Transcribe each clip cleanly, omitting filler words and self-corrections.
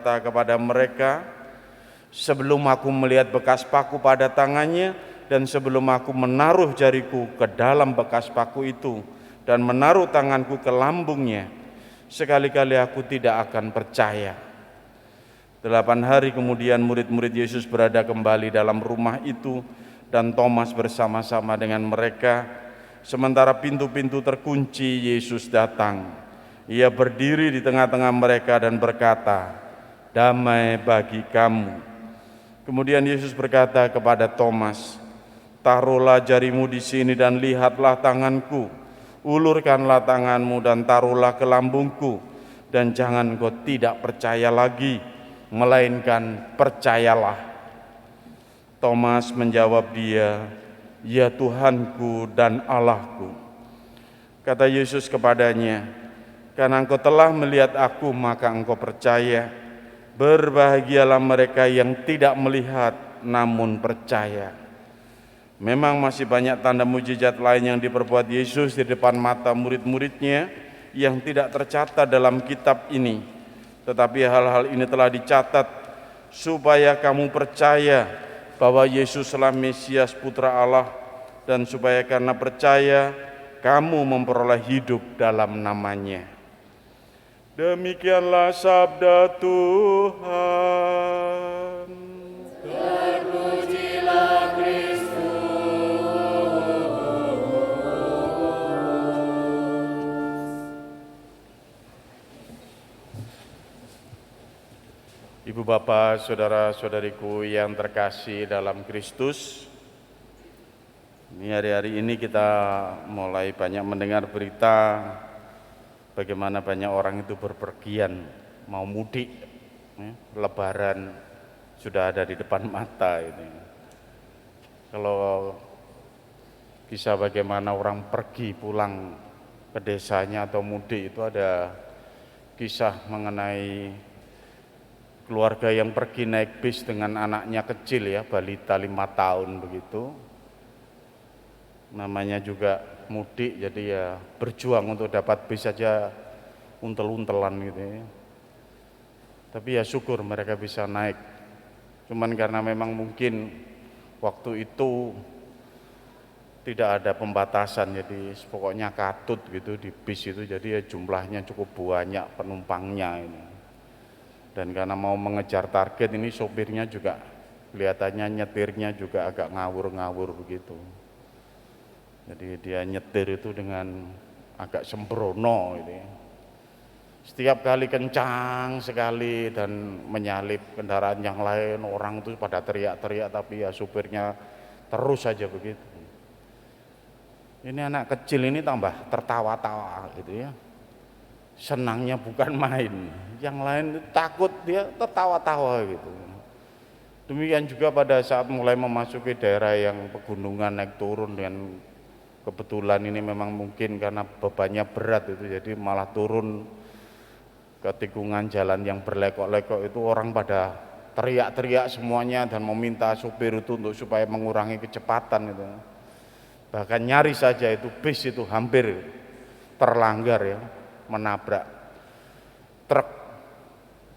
kepada mereka, sebelum aku melihat bekas paku pada tangannya, dan sebelum aku menaruh jariku ke dalam bekas paku itu, dan menaruh tanganku ke lambungnya, sekali-kali aku tidak akan percaya. 8 hari kemudian murid-murid Yesus berada kembali dalam rumah itu, dan Thomas bersama-sama dengan mereka. Sementara pintu-pintu terkunci, Yesus datang. Ia berdiri di tengah-tengah mereka dan berkata, "Damai bagi kamu." Kemudian Yesus berkata kepada Thomas, "Taruhlah jarimu di sini dan lihatlah tanganku. Ulurkanlah tanganmu dan taruhlah ke lambungku. Dan jangan kau tidak percaya lagi, melainkan percayalah." Thomas menjawab dia, "Ya Tuhanku dan Allahku." Kata Yesus kepadanya, "Karena engkau telah melihat aku, maka engkau percaya. Berbahagialah mereka yang tidak melihat namun percaya." Memang masih banyak tanda mujizat lain yang diperbuat Yesus di depan mata murid-muridnya yang tidak tercatat dalam kitab ini. Tetapi hal-hal ini telah dicatat supaya kamu percaya bahwa Yesuslah Mesias Putra Allah, dan supaya karena percaya kamu memperoleh hidup dalam namanya. Demikianlah sabda Tuhan. Terpujilah Kristus. Ibu bapak, saudara-saudariku yang terkasih dalam Kristus, hari-hari ini kita mulai banyak mendengar berita bagaimana banyak orang itu berpergian mau mudik. Lebaran sudah ada di depan mata ini. Kalau kisah bagaimana orang pergi pulang ke desanya atau mudik, itu ada kisah mengenai keluarga yang pergi naik bis dengan anaknya kecil, ya, balita 5 tahun begitu. Namanya juga mudik, jadi ya berjuang untuk dapat bis saja untel-untelan gitu ya. Tapi ya syukur mereka bisa naik. Cuman karena memang mungkin waktu itu tidak ada pembatasan, jadi pokoknya katut gitu di bis itu, jadi ya jumlahnya cukup banyak penumpangnya ini. Dan karena mau mengejar target ini, sopirnya juga kelihatannya nyetirnya juga agak ngawur-ngawur begitu. Jadi dia nyetir itu dengan agak sembrono gitu ya. Setiap kali kencang sekali dan menyalip kendaraan yang lain, orang itu pada teriak-teriak, tapi ya supirnya terus saja begitu. Ini anak kecil ini tambah tertawa-tawa gitu ya. Senangnya bukan main. Yang lain takut, dia tertawa-tawa gitu. Demikian juga pada saat mulai memasuki daerah yang pegunungan naik turun, dan kebetulan ini memang mungkin karena bebannya berat itu, jadi malah turun ke tikungan jalan yang berlekok-lekok itu, orang pada teriak-teriak semuanya dan meminta supir itu untuk supaya mengurangi kecepatan itu. Bahkan nyaris saja itu bis itu hampir terlanggar ya, menabrak truk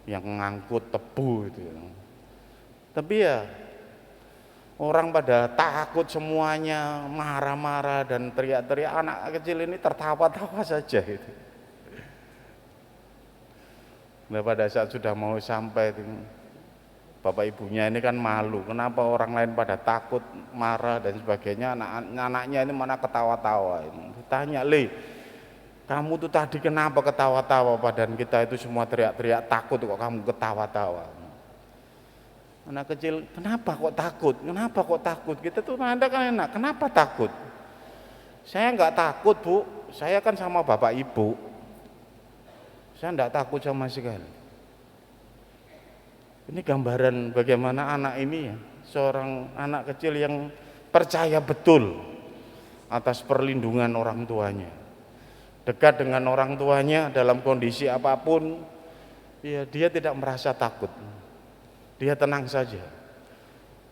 yang ngangkut tebu itu ya. Tapi ya orang pada takut semuanya, marah-marah dan teriak-teriak. Anak kecil ini tertawa-tawa saja itu. Nah, pada saat sudah mau sampai, bapak ibunya ini kan malu. Kenapa orang lain pada takut, marah dan sebagainya, anaknya ini mana ketawa-tawa. Ditanya, "Le, kamu tuh tadi kenapa ketawa-tawa? Padahal kita itu semua teriak-teriak takut, kok kamu ketawa-tawa?" Anak kecil, "Kenapa kok takut? Kenapa kok takut? Kita tuh Anda kan enak, kenapa takut?" "Saya enggak takut, Bu. Saya kan sama bapak ibu. Saya enggak takut sama sekali." Ini gambaran bagaimana anak ini ya, seorang anak kecil yang percaya betul atas perlindungan orang tuanya. Dekat dengan orang tuanya dalam kondisi apapun, ya dia tidak merasa takut. Dia tenang saja.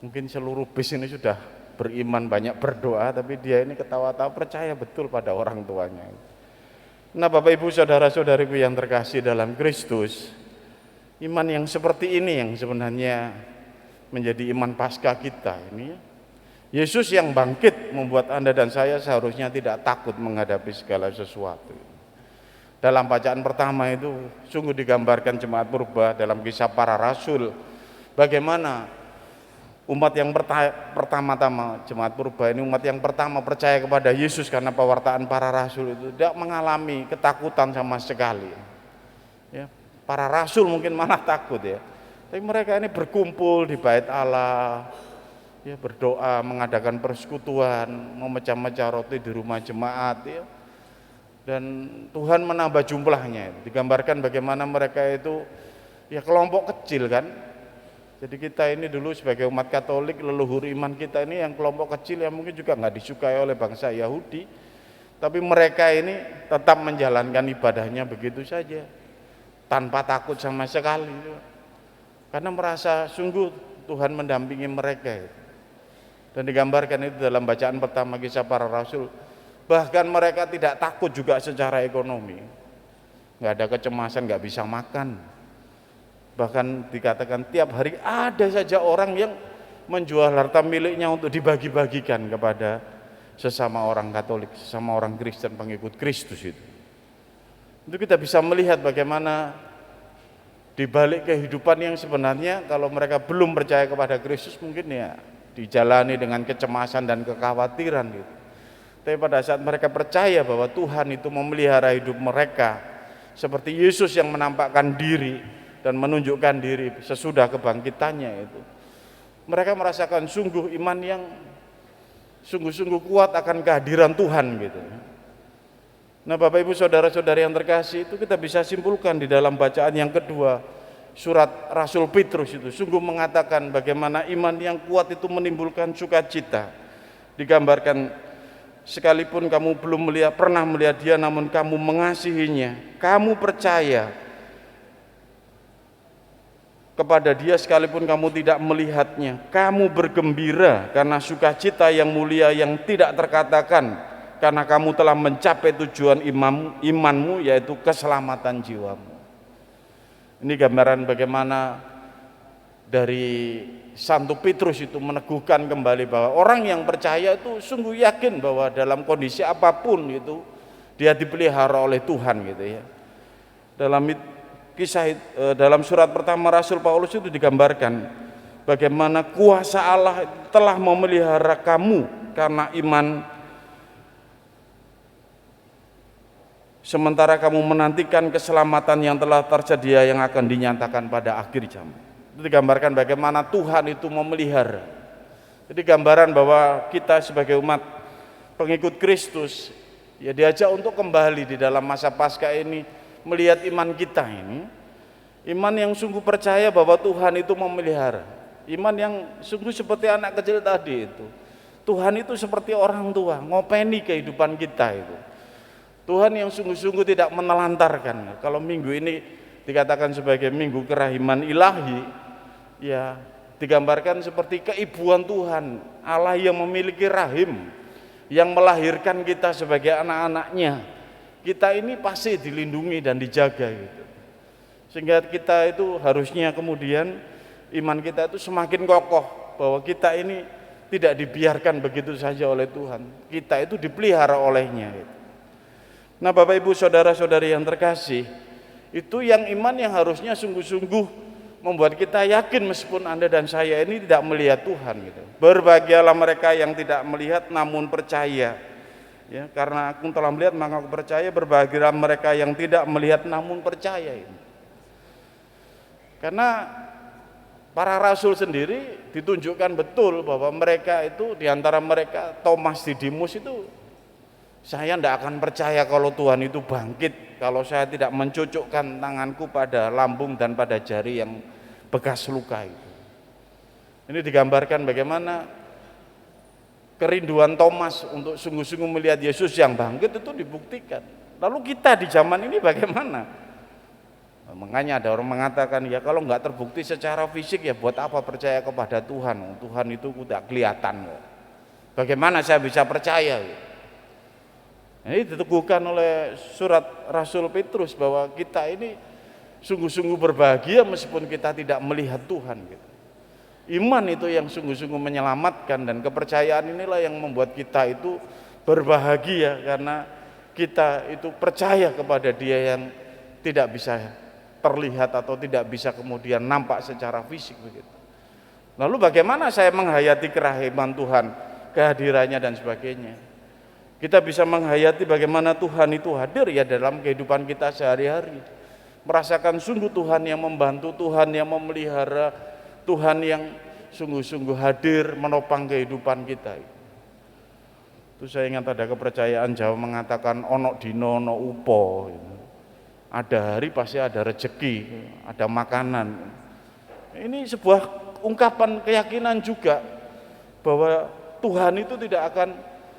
Mungkin seluruh bis ini sudah beriman, banyak berdoa, tapi dia ini ketawa-tawa, percaya betul pada orang tuanya. Nah, Bapak Ibu, saudara-saudariku yang terkasih dalam Kristus, Iman yang seperti ini yang sebenarnya menjadi iman Paskah kita ini ya. Yesus yang bangkit membuat Anda dan saya seharusnya tidak takut menghadapi segala sesuatu. Dalam bacaan pertama itu sungguh digambarkan jemaat purba dalam Kisah Para Rasul, bagaimana umat yang pertama-tama, jemaat purba ini umat yang pertama percaya kepada Yesus karena pewartaan para rasul itu tidak mengalami ketakutan sama sekali. Ya, para rasul mungkin malah takut ya. Tapi mereka ini berkumpul di bait Allah, ya, berdoa, mengadakan persekutuan, memecah-mecah roti di rumah jemaat ya. Dan Tuhan menambah jumlahnya. Digambarkan bagaimana mereka itu ya kelompok kecil kan. Jadi kita ini dulu sebagai umat Katolik, leluhur iman kita ini yang kelompok kecil yang mungkin juga nggak disukai oleh bangsa Yahudi, tapi mereka ini tetap menjalankan ibadahnya begitu saja, tanpa takut sama sekali, karena merasa sungguh Tuhan mendampingi mereka. Dan digambarkan itu dalam bacaan pertama Kisah Para Rasul, bahkan mereka tidak takut juga secara ekonomi, nggak ada kecemasan, nggak bisa makan. Bahkan dikatakan tiap hari ada saja orang yang menjual harta miliknya untuk dibagi-bagikan kepada sesama orang Katolik, sesama orang Kristen pengikut Kristus itu. Itu kita bisa melihat bagaimana di balik kehidupan yang sebenarnya kalau mereka belum percaya kepada Kristus mungkin ya dijalani dengan kecemasan dan kekhawatiran gitu. Tapi pada saat mereka percaya bahwa Tuhan itu memelihara hidup mereka, seperti Yesus yang menampakkan diri dan menunjukkan diri sesudah kebangkitannya itu, mereka merasakan sungguh iman yang sungguh-sungguh kuat akan kehadiran Tuhan gitu. Nah Bapak Ibu saudara-saudari yang terkasih, itu kita bisa simpulkan di dalam bacaan yang kedua surat Rasul Petrus itu sungguh mengatakan bagaimana iman yang kuat itu menimbulkan sukacita. Digambarkan sekalipun kamu belum pernah melihat dia, namun kamu mengasihinya, kamu percaya kepada dia sekalipun kamu tidak melihatnya, kamu bergembira karena sukacita yang mulia yang tidak terkatakan, karena kamu telah mencapai tujuan imanmu, yaitu keselamatan jiwamu. Ini gambaran bagaimana dari Santo Petrus itu meneguhkan kembali bahwa orang yang percaya itu sungguh yakin bahwa dalam kondisi apapun itu dia dipelihara oleh Tuhan gitu ya. Dalam surat pertama Rasul Paulus itu digambarkan bagaimana kuasa Allah telah memelihara kamu karena iman, sementara kamu menantikan keselamatan yang telah tersedia yang akan dinyatakan pada akhir zaman. Itu digambarkan bagaimana Tuhan itu memelihara. Jadi gambaran bahwa kita sebagai umat pengikut Kristus ya diajak untuk kembali di dalam masa Paskah ini melihat iman kita ini, iman yang sungguh percaya bahwa Tuhan itu memelihara, iman yang sungguh seperti anak kecil tadi itu. Tuhan itu seperti orang tua, ngopeni kehidupan kita itu. Tuhan yang sungguh-sungguh tidak menelantarkan. Kalau minggu ini dikatakan sebagai minggu kerahiman ilahi, ya digambarkan seperti keibuan Tuhan, Allah yang memiliki rahim, yang melahirkan kita sebagai anak-anaknya. Kita ini pasti dilindungi dan dijaga gitu. Sehingga kita itu harusnya kemudian iman kita itu semakin kokoh bahwa kita ini tidak dibiarkan begitu saja oleh Tuhan. Kita itu dipelihara olehnya gitu. Nah Bapak Ibu saudara-saudari yang terkasih, itu yang iman yang harusnya sungguh-sungguh membuat kita yakin meskipun Anda dan saya ini tidak melihat Tuhan gitu. Berbahagialah mereka yang tidak melihat namun percaya. Ya, karena aku telah melihat maka aku percaya, berbahagialah mereka yang tidak melihat namun percaya ini. Karena para rasul sendiri ditunjukkan betul bahwa mereka itu diantara mereka Thomas Didimus itu, saya tidak akan percaya kalau Tuhan itu bangkit kalau saya tidak mencucukkan tanganku pada lambung dan pada jari yang bekas luka itu. Ini digambarkan bagaimana kerinduan Thomas untuk sungguh-sungguh melihat Yesus yang bangkit itu dibuktikan. Lalu kita di zaman ini bagaimana? Makanya ada orang mengatakan ya kalau nggak terbukti secara fisik ya buat apa percaya kepada Tuhan? Tuhan itu tidak kelihatan. Bagaimana saya bisa percaya? Ini diteguhkan oleh surat Rasul Petrus bahwa kita ini sungguh-sungguh berbahagia meskipun kita tidak melihat Tuhan gitu. Iman itu yang sungguh-sungguh menyelamatkan, dan kepercayaan inilah yang membuat kita itu berbahagia karena kita itu percaya kepada Dia yang tidak bisa terlihat atau tidak bisa kemudian nampak secara fisik begitu. Lalu bagaimana saya menghayati kerahiman Tuhan, kehadirannya dan sebagainya? Kita bisa menghayati bagaimana Tuhan itu hadir ya dalam kehidupan kita sehari-hari. Merasakan sungguh Tuhan yang membantu, Tuhan yang memelihara, Tuhan yang sungguh-sungguh hadir menopang kehidupan kita. Itu saya ingat ada kepercayaan Jawa mengatakan ono dino ono upo. Ada hari pasti ada rezeki, ada makanan. Ini sebuah ungkapan keyakinan juga bahwa Tuhan itu tidak akan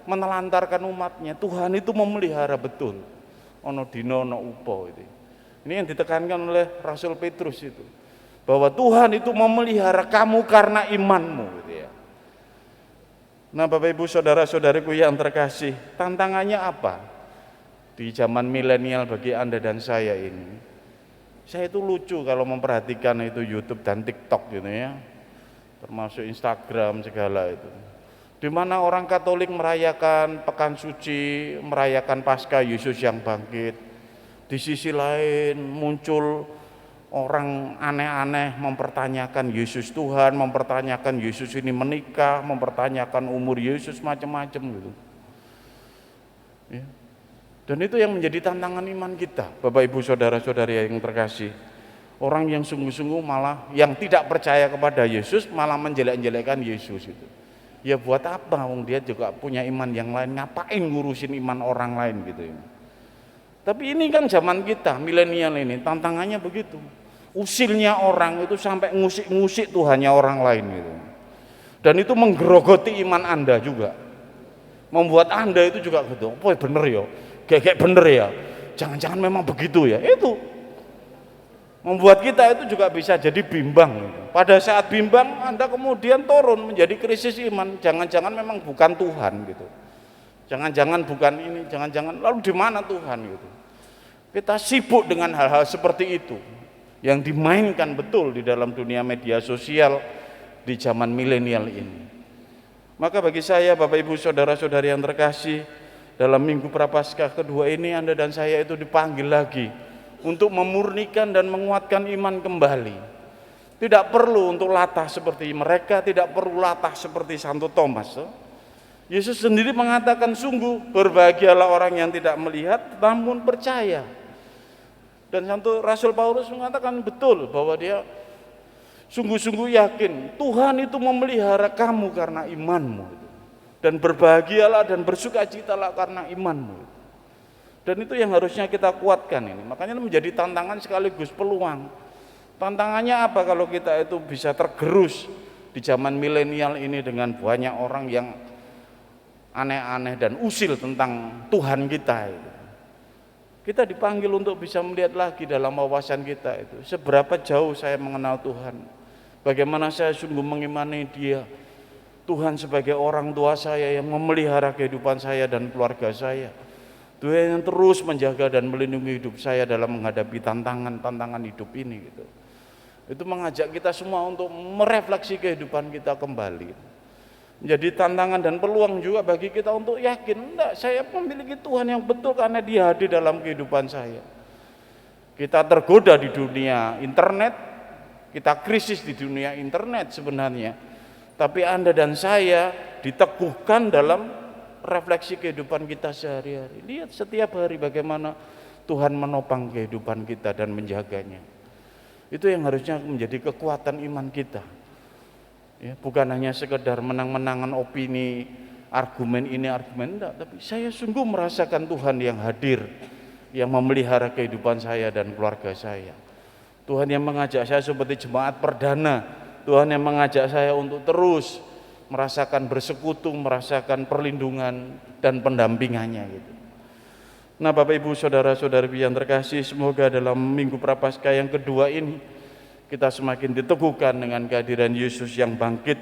menelantarkan umatnya. Tuhan itu memelihara betul. Ono dino ono upo itu. Ini yang ditekankan oleh Rasul Petrus itu, bahwa Tuhan itu memelihara kamu karena imanmu gitu ya. Nah, Bapak Ibu saudara-saudariku yang terkasih, tantangannya apa di zaman milenial bagi Anda dan saya ini? Saya itu lucu kalau memperhatikan itu YouTube dan TikTok gitu ya, termasuk Instagram segala itu, di mana orang Katolik merayakan Pekan Suci, merayakan Paskah Yesus yang bangkit. Di sisi lain muncul orang aneh-aneh mempertanyakan Yesus Tuhan, mempertanyakan Yesus ini menikah, mempertanyakan umur Yesus, macam-macam gitu. Ya. Dan itu yang menjadi tantangan iman kita, Bapak Ibu saudara-saudari yang terkasih. Orang yang sungguh-sungguh malah yang tidak percaya kepada Yesus malah menjelek-jelekkan Yesus itu. Ya buat apa? Wong dia juga punya iman yang lain, ngapain ngurusin iman orang lain gitu ya. Tapi ini kan zaman kita, milenial ini, tantangannya begitu. Usilnya orang itu sampai ngusik-ngusik Tuhannya orang lain gitu. Dan itu menggerogoti iman Anda juga. Membuat Anda itu juga gitu, oh bener ya, kayak bener ya, jangan-jangan memang begitu ya. Itu membuat kita itu juga bisa jadi bimbang gitu. Pada saat bimbang Anda kemudian turun menjadi krisis iman, jangan-jangan memang bukan Tuhan gitu. Jangan-jangan bukan ini, jangan-jangan lalu di mana Tuhan gitu. Kita sibuk dengan hal-hal seperti itu yang dimainkan betul di dalam dunia media sosial di zaman milenial ini. Maka bagi saya, Bapak Ibu saudara-saudari yang terkasih, dalam Minggu Prapaskah kedua ini Anda dan saya itu dipanggil lagi untuk memurnikan dan menguatkan iman kembali. Tidak perlu untuk latah seperti mereka, tidak perlu latah seperti Santo Thomas. Yesus sendiri mengatakan sungguh berbahagialah orang yang tidak melihat namun percaya. Dan Santo Rasul Paulus mengatakan betul bahwa dia sungguh-sungguh yakin Tuhan itu memelihara kamu karena imanmu. Dan berbahagialah dan bersukacitalah karena imanmu. Dan itu yang harusnya kita kuatkan ini. Makanya menjadi tantangan sekaligus peluang. Tantangannya apa kalau kita itu bisa tergerus di zaman milenial ini dengan banyak orang yang aneh-aneh dan usil tentang Tuhan kita itu. Kita dipanggil untuk bisa melihat lagi dalam wawasan kita itu, seberapa jauh saya mengenal Tuhan, bagaimana saya sungguh mengimani Dia, Tuhan sebagai orang tua saya yang memelihara kehidupan saya dan keluarga saya, Tuhan yang terus menjaga dan melindungi hidup saya dalam menghadapi tantangan-tantangan hidup ini gitu. Itu mengajak kita semua untuk merefleksi kehidupan kita kembali. Menjadi tantangan dan peluang juga bagi kita untuk yakin, enggak, saya memiliki Tuhan yang betul karena Dia hadir dalam kehidupan saya. Kita tergoda di dunia internet, kita krisis di dunia internet sebenarnya. Tapi Anda dan saya diteguhkan dalam refleksi kehidupan kita sehari-hari. Lihat setiap hari bagaimana Tuhan menopang kehidupan kita dan menjaganya. Itu yang harusnya menjadi kekuatan iman kita. Ya, bukan hanya sekedar menang-menangan opini, argumen ini, argumen enggak, tapi saya sungguh merasakan Tuhan yang hadir, yang memelihara kehidupan saya dan keluarga saya. Tuhan yang mengajak saya seperti jemaat perdana, Tuhan yang mengajak saya untuk terus merasakan bersekutu, merasakan perlindungan dan pendampingannya gitu. Nah, Bapak Ibu saudara-saudari yang terkasih, semoga dalam Minggu Prapaskah yang kedua ini kita semakin diteguhkan dengan kehadiran Yesus yang bangkit,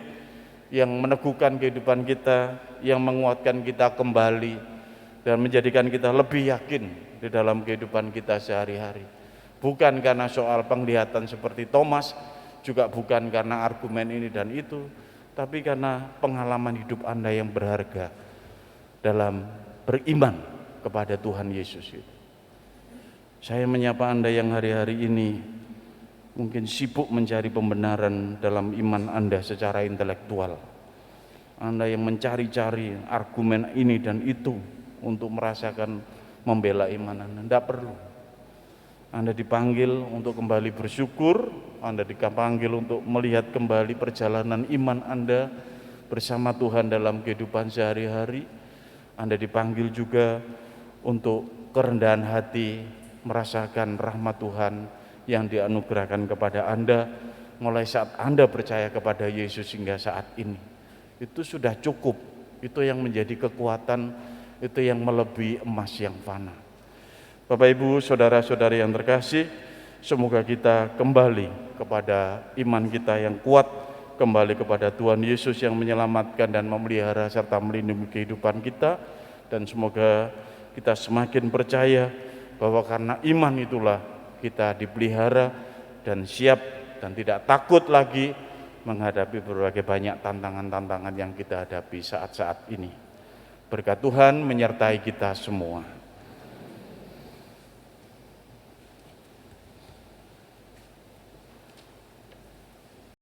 yang meneguhkan kehidupan kita, yang menguatkan kita kembali dan menjadikan kita lebih yakin di dalam kehidupan kita sehari-hari. Bukan karena soal penglihatan seperti Thomas, juga bukan karena argumen ini dan itu, tapi karena pengalaman hidup Anda yang berharga dalam beriman kepada Tuhan Yesus itu. Saya menyapa Anda yang hari-hari ini mungkin sibuk mencari pembenaran dalam iman Anda secara intelektual. Anda yang mencari-cari argumen ini dan itu untuk merasakan membela iman Anda. Tidak perlu. Anda dipanggil untuk kembali bersyukur, Anda dipanggil untuk melihat kembali perjalanan iman Anda bersama Tuhan dalam kehidupan sehari-hari. Anda dipanggil juga untuk kerendahan hati, merasakan rahmat Tuhan yang dianugerahkan kepada Anda mulai saat Anda percaya kepada Yesus hingga saat ini. Itu sudah cukup, itu yang menjadi kekuatan, itu yang melebihi emas yang fana. Bapak Ibu, saudara-saudari yang terkasih, semoga kita kembali kepada iman kita yang kuat, kembali kepada Tuhan Yesus yang menyelamatkan dan memelihara serta melindungi kehidupan kita, dan semoga kita semakin percaya bahwa karena iman itulah kita dipelihara dan siap dan tidak takut lagi menghadapi berbagai banyak tantangan-tantangan yang kita hadapi saat-saat ini. Berkat Tuhan menyertai kita semua.